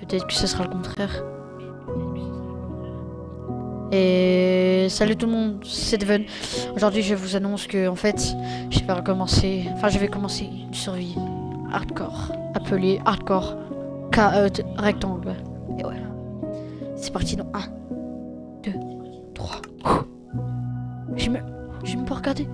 peut-être que ce sera le contraire. Et salut tout le monde, c'est Devon. Aujourd'hui je vous annonce que en fait je vais commencer une survie hardcore, appelée hardcore rectangle. Et ouais, c'est parti dans 1, 2, 3. J'ai même pas regardé.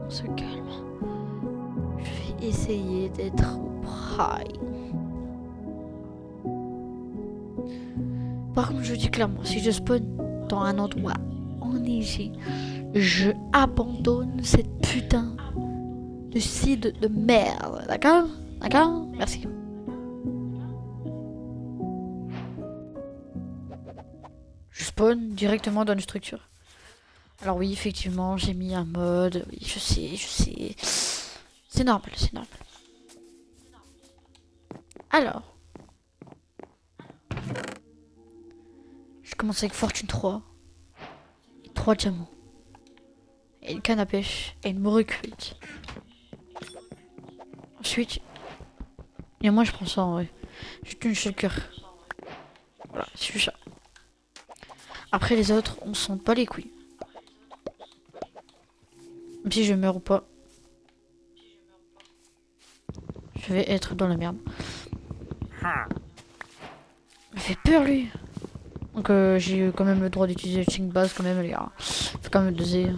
On se calme. Je vais essayer d'être au prime. Par contre, je dis clairement, si je spawn dans un endroit enneigé, je abandonne cette putain de site de merde. D'accord? D'accord? Merci. Je spawn directement dans une structure. Alors oui, effectivement, j'ai mis un mode. Oui, je sais. C'est normal, c'est normal. Alors. Je commence avec Fortune 3. Et 3 diamants. Et une canne à pêche. Et une morue cuite. Ensuite. Et moi je prends ça en vrai. Juste une shulker. Voilà, c'est ça. Après les autres, on sent pas les couilles. Même si je meurs ou pas. Je vais être dans la merde. Il me fait peur lui. Donc j'ai quand même le droit d'utiliser le chink base quand même les gars. Faut quand même doser.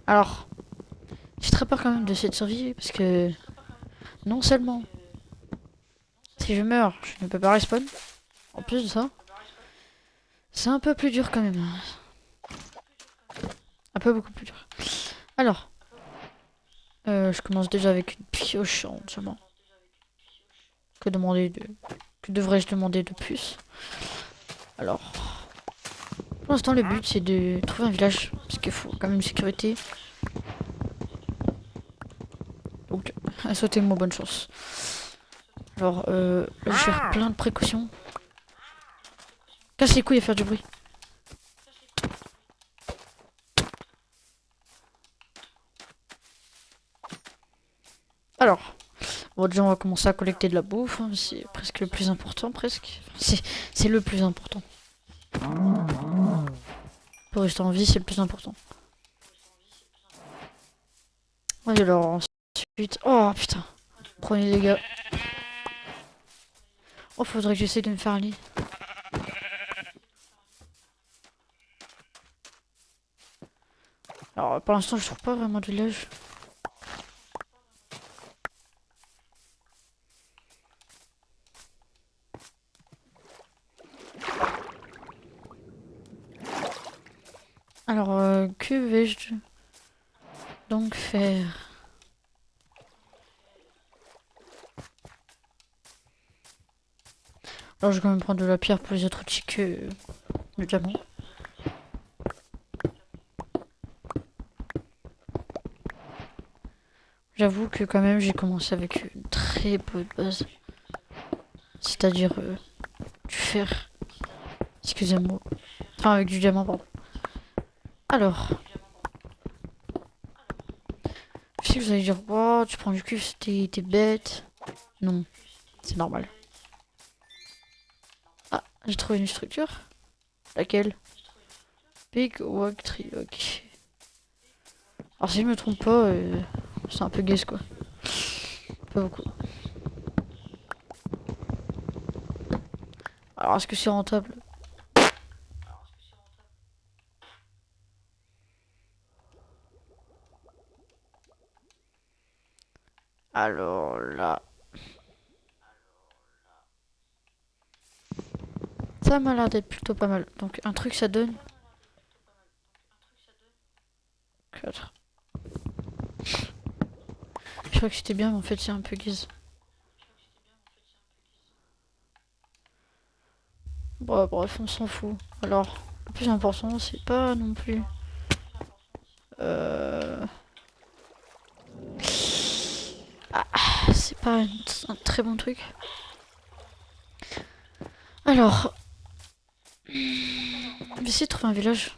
Alors, j'ai très peur quand même de cette survie parce que non seulement si je meurs, je ne peux pas respawn. En plus de ça, c'est un peu plus dur quand même. Un peu beaucoup plus dur. Alors, je commence déjà avec une pioche en diamant. Que devrais-je demander de plus? Alors, pour l'instant, le but c'est de trouver un village parce qu'il faut quand même une sécurité. Donc, sautez-moi bonne chance. Alors, là, je vais faire plein de précautions. Casse les couilles à faire du bruit. Alors, bon, déjà on va commencer à collecter de la bouffe, hein, c'est presque le plus important, presque. C'est le plus important. Pour rester en vie, c'est le plus important. Et alors ensuite... Oh putain, prenez les gars. Oh, faudrait que j'essaie de me faire un lit. Alors pour l'instant je trouve pas vraiment de village. Alors que vais-je donc faire? Alors je vais quand même prendre de la pierre pour les autres outils que le diamant. J'avoue que quand même j'ai commencé avec une très peu de base. C'est-à-dire du fer. Excusez-moi. Enfin avec du diamant, pardon. Alors. Je sais que vous allez dire, oh, tu prends du cul, t'es bête. Non, c'est normal. Ah, j'ai trouvé une structure. Laquelle? Big Walk Tree, ok. Alors si je me trompe pas, c'est un peu guess quoi. Pas beaucoup. Alors est-ce que c'est rentable? Alors là... Ça m'a l'air d'être plutôt pas mal. Donc un truc ça donne... 4. Je crois que c'était bien mais en fait c'est un peu guise. Bon, bref, on s'en fout. Alors, le plus important c'est pas non plus... Ah, c'est pas un très bon truc. Alors, je vais essayer de trouver un village.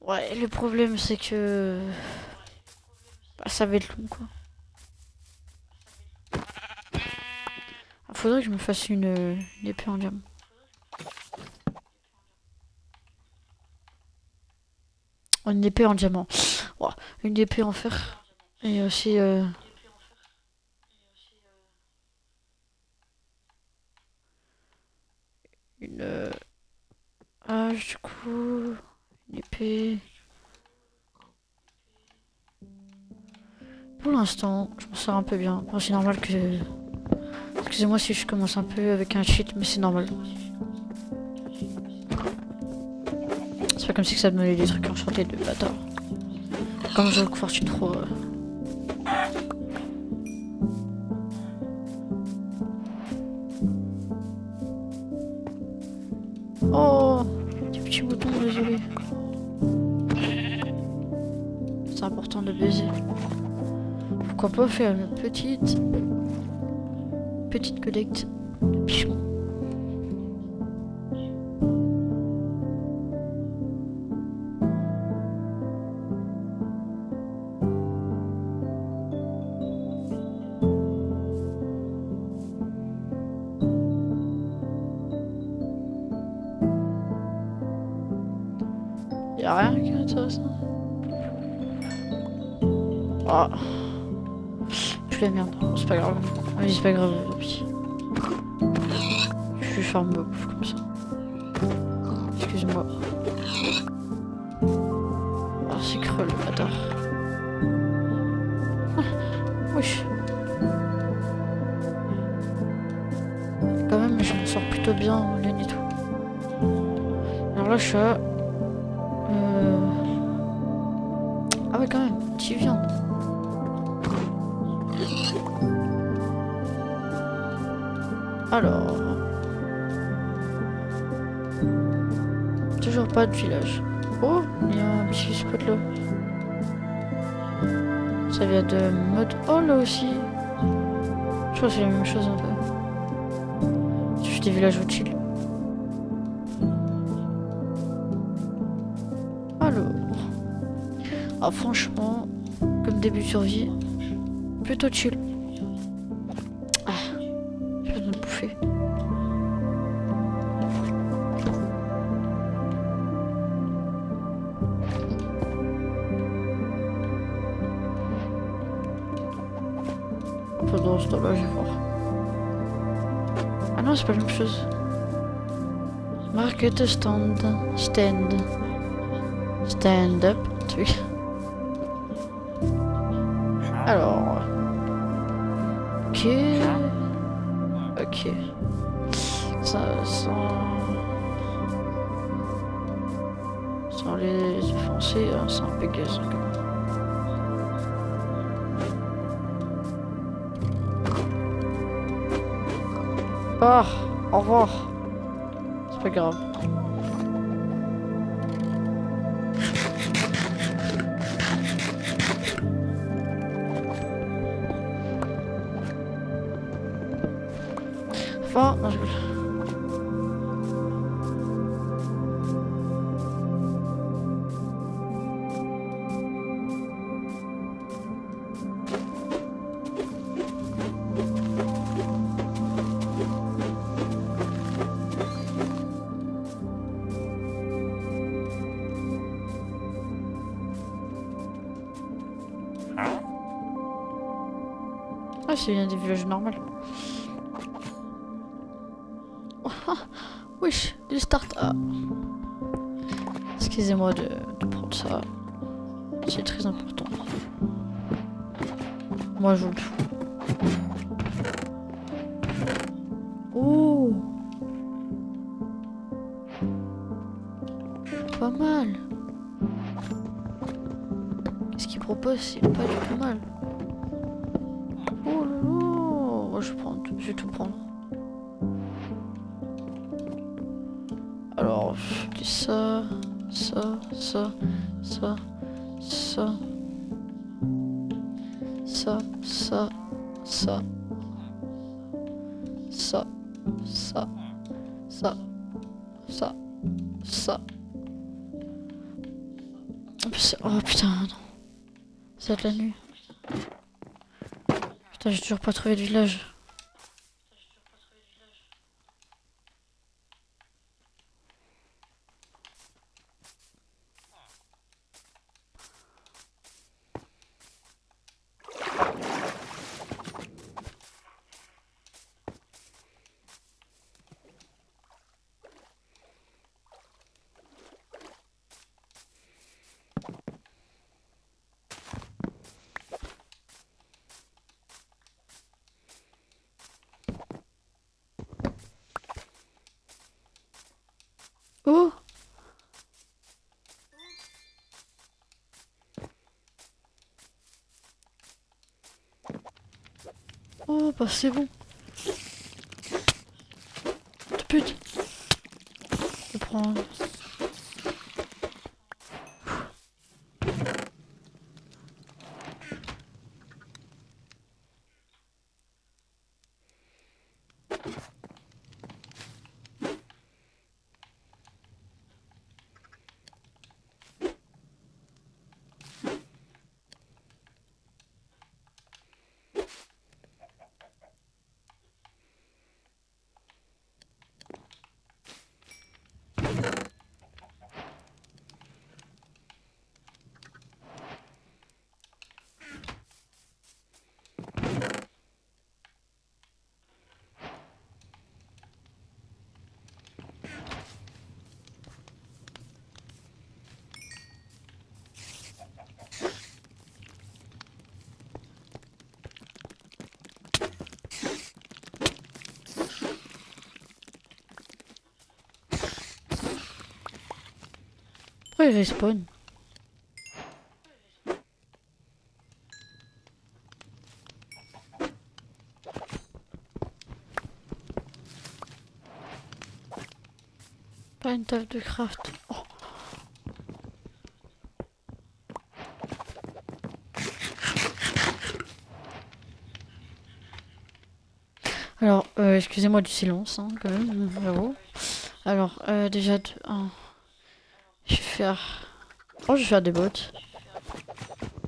Ouais, le problème c'est que bah, ça va être long quoi. Faudrait que je me fasse une épée en diamant. Une épée en diamant. Oh, une épée en fer. Et aussi une hache du coup. Une épée. Pour l'instant, je m'en sors un peu bien. Bon, c'est normal que... Excusez-moi si je commence un peu avec un cheat, mais c'est normal. C'est pas comme si ça me donnait des trucs enchantés de bâtard. Comme je joue Fortune 3. Oh, des petits boutons, désolé. C'est important de baiser. Pourquoi pas faire une petite collecte de pigeons. Y'a rien qui est intéressant. Oh. Je la merde. Bon, c'est pas grave. Oui, c'est pas grave. Je vais faire ma bouffe comme ça. Excuse-moi. Ah, c'est creux le bâtard. Ah, wesh. Quand même, je m'en sors plutôt bien en laine et tout. Alors là, je suis à... Ah ouais, quand même. Petite viande. Alors... Toujours pas de village. Oh, il y a un petit spot là. Ça vient de mode... Oh là aussi. Je crois que c'est la même chose un peu. C'est juste des villages où chill. Alors... Ah franchement, comme début de survie, plutôt chill. Ah, je vais me bouffer. Pendant ce temps-là, je vais voir. Ah non, c'est pas la même chose. Market stand. Stand up, truc. Alors. Ok. Ok. Ça, sans les offenser, hein, c'est un peu gaz quand même. Ah, au revoir. C'est pas grave. Enfin, non, je... Ah, c'est bien des villages normaux. Wesh, du start up. Excusez-moi de prendre ça. C'est très important. Moi, je le fous. Oh, pas mal. Qu'est-ce qu'il propose? C'est pas du tout mal. Oh là là. Moi, je vais tout prendre. Alors, je dis ça, ça, ça, ça, ça, ça, ça, ça, ça, ça, ça, ça, ça. Oh putain, non. C'est de la nuit. Putain, j'ai toujours pas trouvé de village. Oh! Oh, bah c'est bon. Putain. Je vais prendre. Pourquoi il respawn? Pas une table de craft. Oh. Alors, excusez-moi du silence, hein, quand même, bravo. Alors, déjà, je vais faire... Oh, je vais faire des bottes.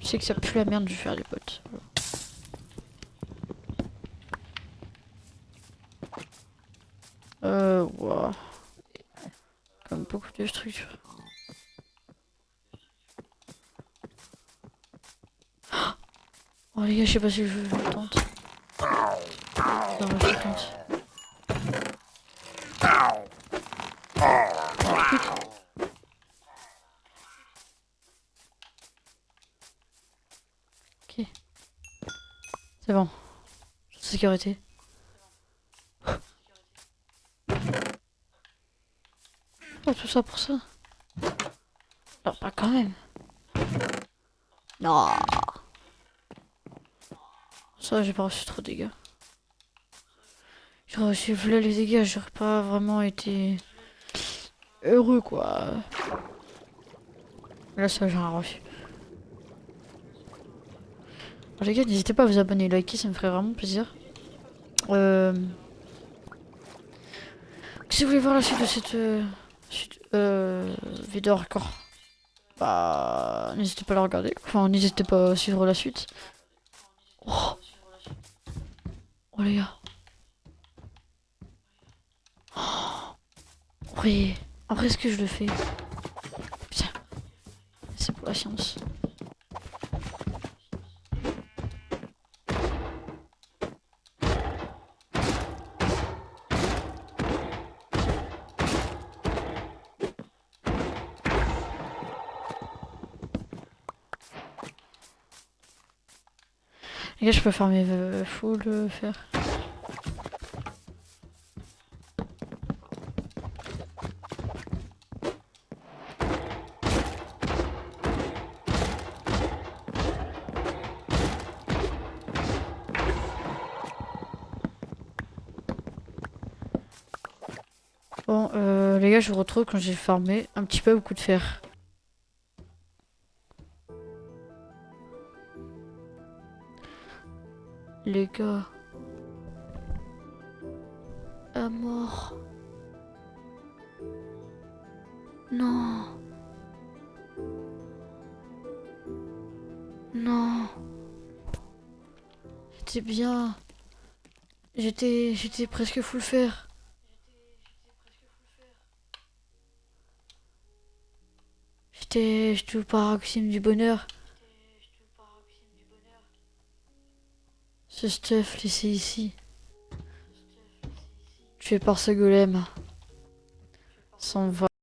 Je sais que ça pue la merde, je vais faire des bottes. Wow. Comme beaucoup de structures. Oh les gars, je sais pas si je le tente. Non, je le tente. Ok. C'est bon. Sécurité. Oh, tout ça pour ça. Non, pas quand même. Non. Ça, j'ai pas reçu trop de dégâts. J'aurais reçu là les dégâts, j'aurais pas vraiment été heureux quoi. Là, ça, j'ai rien reçu. Alors, les gars, n'hésitez pas à vous abonner et liker, ça me ferait vraiment plaisir. Si vous voulez voir la suite de cette vidéo hardcore, bah n'hésitez pas à la regarder. Enfin, n'hésitez pas à suivre la suite. Oh, oh les gars. Oh, oui. Après, est-ce que je le fais? Putain, c'est pour la science. Les gars, je peux faire mes full faire. Bon, les gars, je vous retrouve quand j'ai farmé un petit peu beaucoup de fer. Les gars. À mort. Non. Non. C'était bien. J'étais presque full fer. J'étais au paroxysme du bonheur. Ce stuff laissé ici. Tué par ce golem. S'en va.